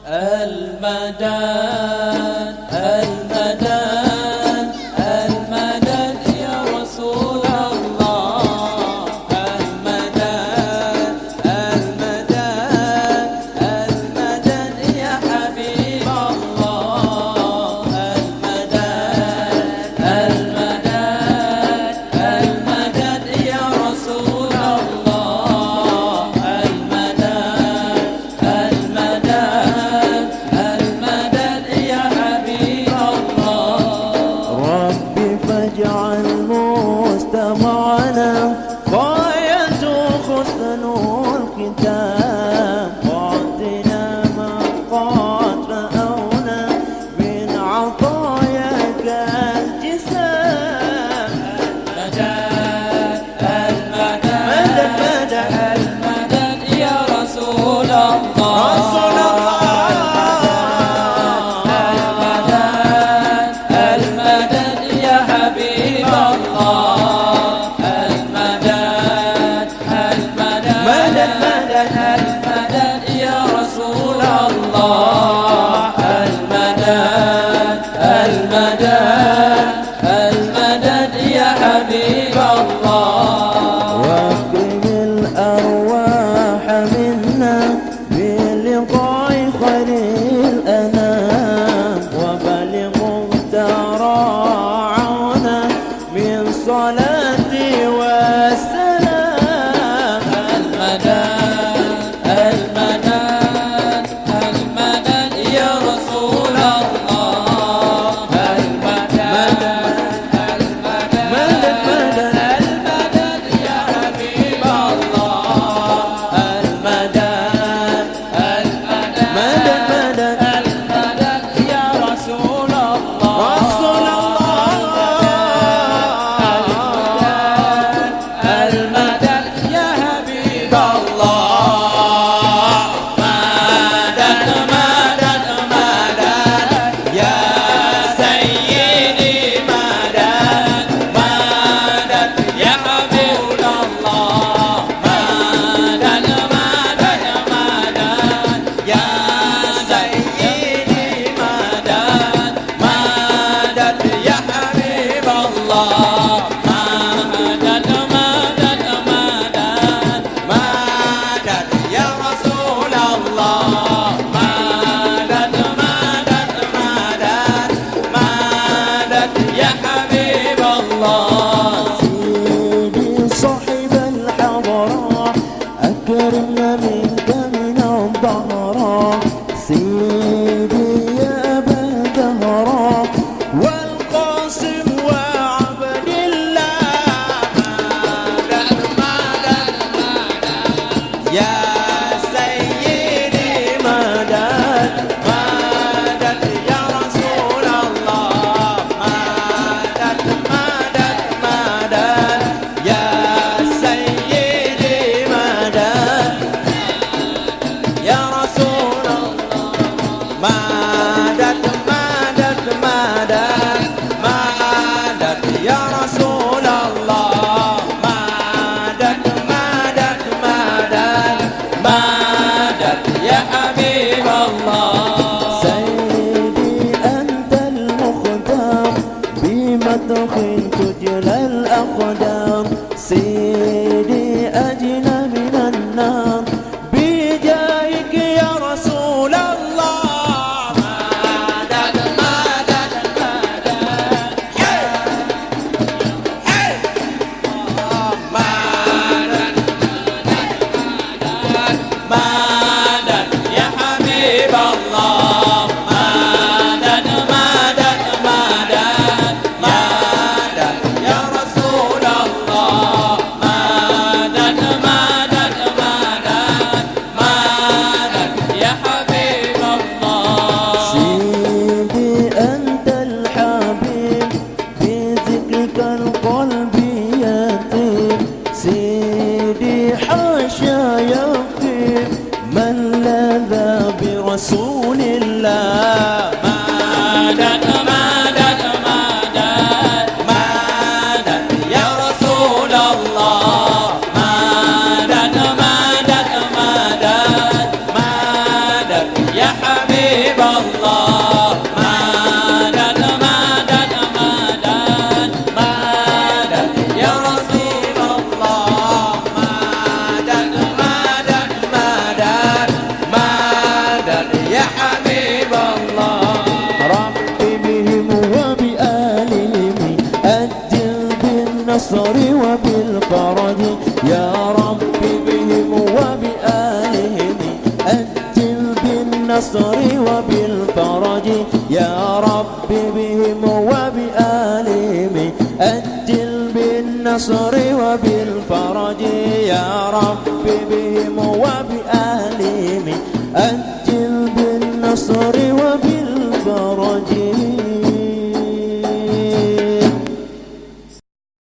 المدد المدد المدد يا رسول الله. المدد المدد المدد يا حبيب الله. المدد المدد المدد يا رسول الله. المدد المدد المدد يا حبيب الله. ربي فاجعل مستمعنا غاية حسن الختام، واعطنا ما قد رأونا من عطاياك الجسام. المدد المدد المدد يا رسول الله. رسول الله المدد يا حبيب الله. المدد المدد المدد يا رسول الله. المدد المدد المدد يا حبيب الله. واكرم الأرواح منا بلقاء خير الأنام، وبلغ تراعنا من صلاتي والسلام. المدد المدد المدد يا رسول الله. المدد المدد المدد يا حبيب الله. المدد المدد المدد يا رسول الله. رسول المدد يا حبيب الله. مدد مدد مدد يا سيدي. مدد مدد يا حبيب الله. مدد مدد مدد يا سيدي. مدد مدد يا حبيب الله. مدد مدد مدد مدد يا رسول الله. مدد مدد مدد مدد يا حبيب الله. سيدي صاحب الحضرة، أكرمنا منك من الظهرة. سيدي يا أبا دهرة والقاسم وعبد الله. مدد مدد مدد يا سيدي. مدد مدد يا رسول الله. مدد مدد مدد يا سيدي. مدد يا رسول الله. مدد مدد مدد مدد يا رسول الله. مدد مدد مدد مدد يا حبيب الله. سيدي أنت المختار، بمدح تجلى الأقدام. سيدي أجنا من النار بجاهك يا رسول الله. مدد مدد مدد مدد مدد يا حبيب الله. مدد مدد مدد مدد يا رسول الله. مدد مدد مدد مدد يا حبيب الله. سيدي أنت الحبيب، في ذكرك القلب يطيب. سيدي حاشا يقيم من لذا برسول الله. مدد مدد مدد مدد يا رسول الله. مدد مدد مدد مدد يا حبيب الله مدد مدد مدد مدد يا رسول الله مدد مدد مدد مدد يا حبيب الله ربي بهم وبآلهم أجل بالنصر وبالفرج يا ربي بهم وبآلهم أجل بالنصر وبالفرج يا ربي بهم وبآلهم أجل بالنصر وبالفرج